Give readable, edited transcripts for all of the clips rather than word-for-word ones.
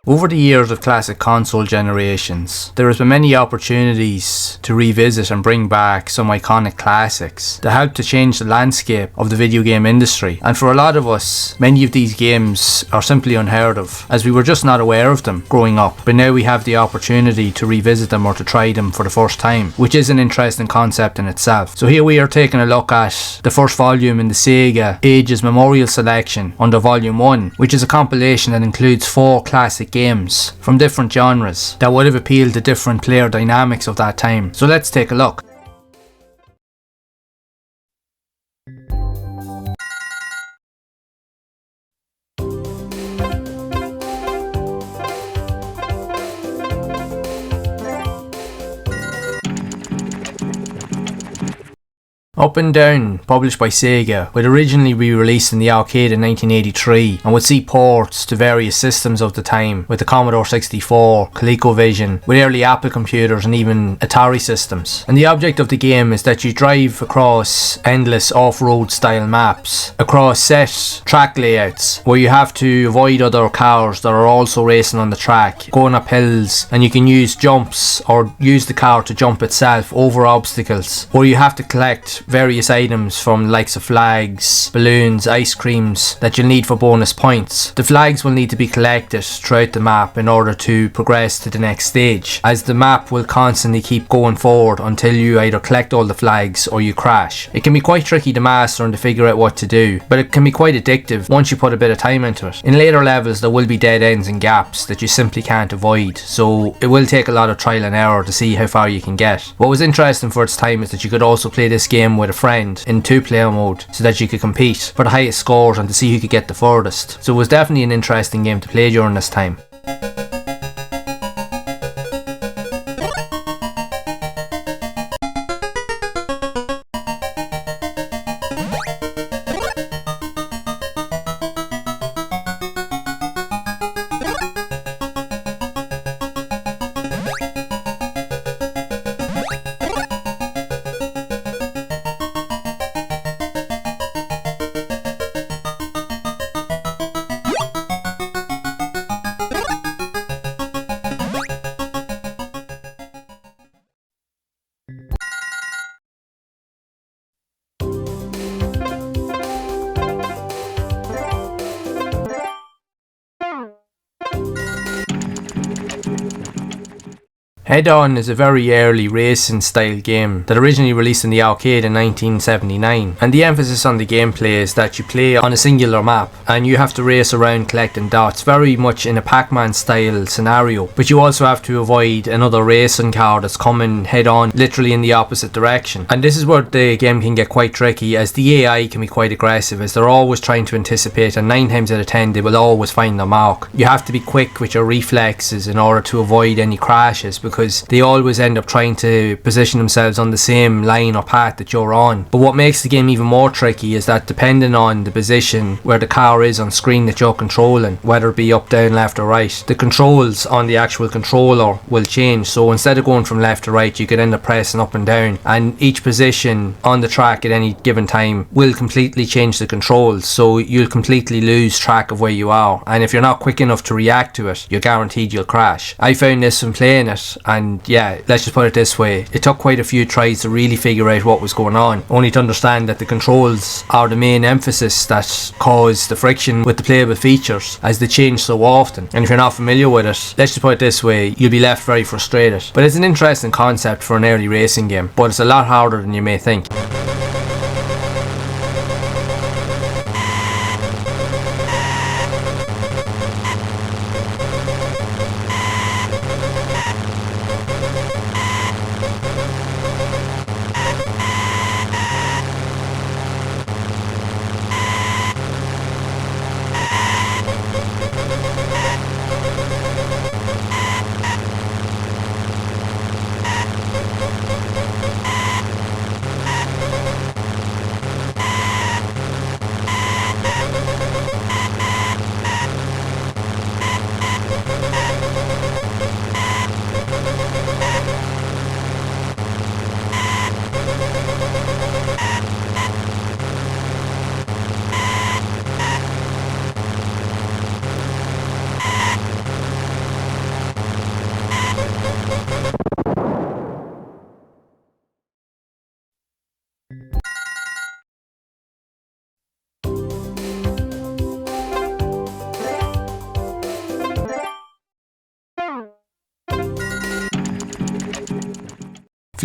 Over the years of classic console generations, there has been many opportunities to revisit and bring back some iconic classics that help to change the landscape of the video game industry. And for a lot of us, many of these games are simply unheard of, as we were just not aware of them growing up. But now we have the opportunity to revisit them or to try them for the first time, which is an interesting concept in itself. So here we are taking a look at the first volume in the Sega Ages Memorial Selection under Volume 1, which is a compilation that includes 4 classic games from different genres that would have appealed to different player dynamics of that time. So let's take a look. Up and Down, published by Sega, would originally be released in the arcade in 1983 and would see ports to various systems of the time, with the Commodore 64, ColecoVision, with early Apple computers and even Atari systems. And the object of the game is that you drive across endless off-road style maps, across set track layouts, where you have to avoid other cars that are also racing on the track, going up hills, and you can use jumps or use the car to jump itself over obstacles, or you have to collect various items from the likes of flags, balloons, ice creams that you'll need for bonus points. The flags will need to be collected throughout the map in order to progress to the next stage, as the map will constantly keep going forward until you either collect all the flags or you crash. It can be quite tricky to master and to figure out what to do, but it can be quite addictive once you put a bit of time into it. In later levels there will be dead ends and gaps that you simply can't avoid, so it will take a lot of trial and error to see how far you can get. What was interesting for its time is that you could also play this game with a friend in 2-player mode, so that you could compete for the highest scores and to see who could get the furthest. So it was definitely an interesting game to play during this time. Head On is a very early racing style game that originally released in the arcade in 1979, and the emphasis on the gameplay is that you play on a singular map and you have to race around collecting dots, very much in a Pac-Man style scenario, but you also have to avoid another racing car that's coming head on, literally in the opposite direction. And this is where the game can get quite tricky, as the AI can be quite aggressive, as they're always trying to anticipate, and 9 times out of 10 they will always find their mark. You have to be quick with your reflexes in order to avoid any crashes, because they always end up trying to position themselves on the same line or path that you're on. But what makes the game even more tricky is that depending on the position where the car is on screen that you're controlling, whether it be up, down, left or right, the controls on the actual controller will change. So instead of going from left to right, you could end up pressing up and down, and each position on the track at any given time will completely change the controls, so you'll completely lose track of where you are, and if you're not quick enough to react to it, you're guaranteed you'll crash. I found this from playing it, and yeah, let's just put it this way, it took quite a few tries to really figure out what was going on, only to understand that the controls are the main emphasis that cause the friction with the playable features, as they change so often. And if you're not familiar with it, let's just put it this way, you'll be left very frustrated. But it's an interesting concept for an early racing game, but it's a lot harder than you may think.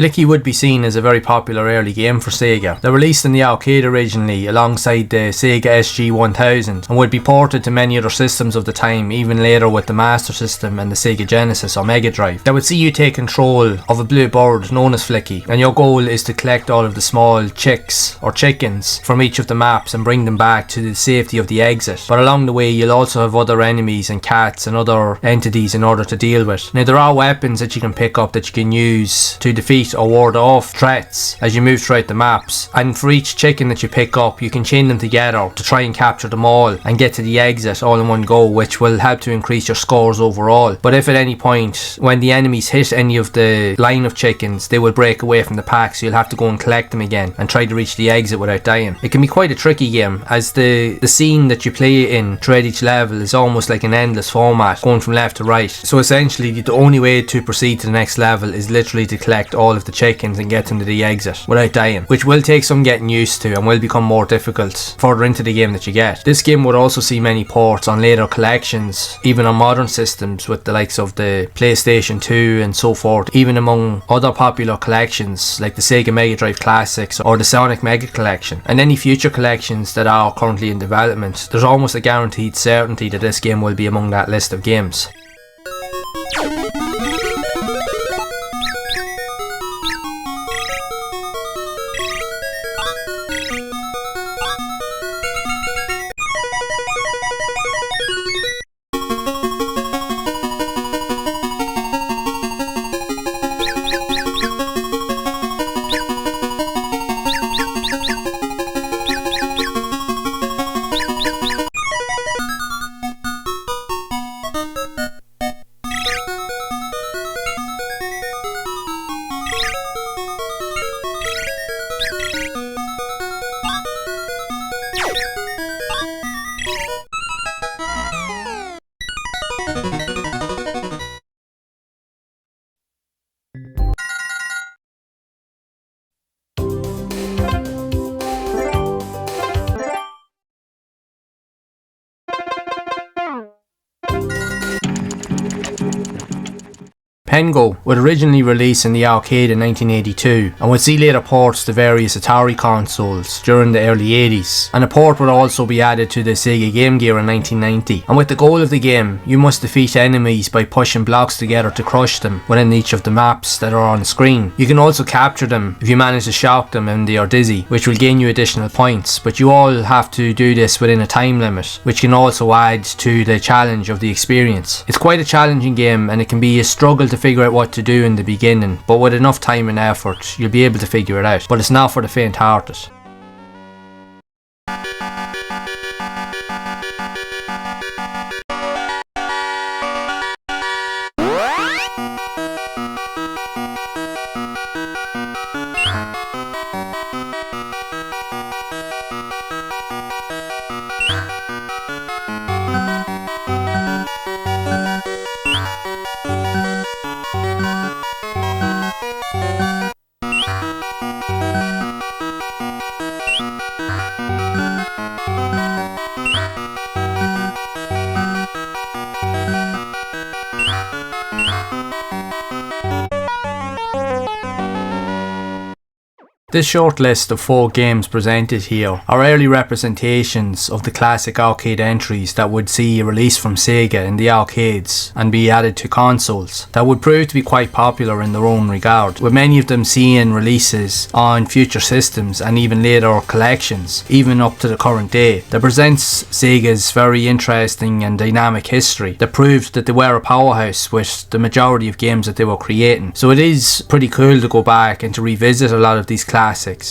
Flicky would be seen as a very popular early game for Sega. They released in the arcade originally alongside the Sega SG-1000 and would be ported to many other systems of the time, even later with the Master System and the Sega Genesis or Mega Drive. That would see you take control of a blue bird known as Flicky, and your goal is to collect all of the small chicks or chickens from each of the maps and bring them back to the safety of the exit. But along the way you'll also have other enemies and cats and other entities in order to deal with. Now there are weapons that you can pick up that you can use to defeat or ward off threats as you move throughout the maps, and for each chicken that you pick up you can chain them together to try and capture them all and get to the exit all in one go, which will help to increase your scores overall. But if at any point when the enemies hit any of the line of chickens, they will break away from the pack, so you'll have to go and collect them again and try to reach the exit without dying. It can be quite a tricky game, as the scene that you play in throughout each level is almost like an endless format going from left to right. So essentially the only way to proceed to the next level is literally to collect all of the chickens and get them to the exit without dying, which will take some getting used to and will become more difficult further into the game that you get. This game would also see many ports on later collections, even on modern systems with the likes of the PlayStation 2 and so forth, even among other popular collections like the Sega Mega Drive Classics or the Sonic Mega Collection. And any future collections that are currently in development, there's almost a guaranteed certainty that this game will be among that list of games. Peno would originally release in the arcade in 1982 and would see later ports to various Atari consoles during the early 80s, and a port would also be added to the Sega Game Gear in 1990. And with the goal of the game, you must defeat enemies by pushing blocks together to crush them within each of the maps that are on screen. You can also capture them if you manage to shock them and they are dizzy, which will gain you additional points, but you all have to do this within a time limit, which can also add to the challenge of the experience. It's quite a challenging game and it can be a struggle to figure out what to do in the beginning, but with enough time and effort you'll be able to figure it out. But it's not for the faint-hearted. This short list of 4 games presented here are early representations of the classic arcade entries that would see a release from Sega in the arcades and be added to consoles that would prove to be quite popular in their own regard, with many of them seeing releases on future systems and even later collections, even up to the current day. That presents Sega's very interesting and dynamic history that proved that they were a powerhouse with the majority of games that they were creating. So it is pretty cool to go back and to revisit a lot of these classics,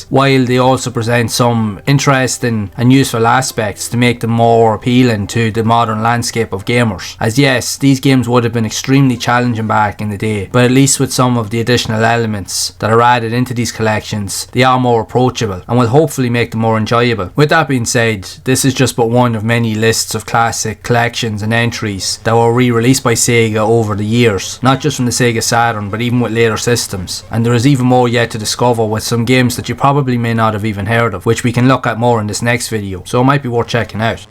while they also present some interesting and useful aspects to make them more appealing to the modern landscape of gamers. As yes, these games would have been extremely challenging back in the day, but at least with some of the additional elements that are added into these collections, they are more approachable and will hopefully make them more enjoyable. With that being said, this is just but one of many lists of classic collections and entries that were re-released by Sega over the years, not just from the Sega Saturn but even with later systems, and there is even more yet to discover with some games that you probably may not have even heard of, which we can look at more in this next video, so it might be worth checking out.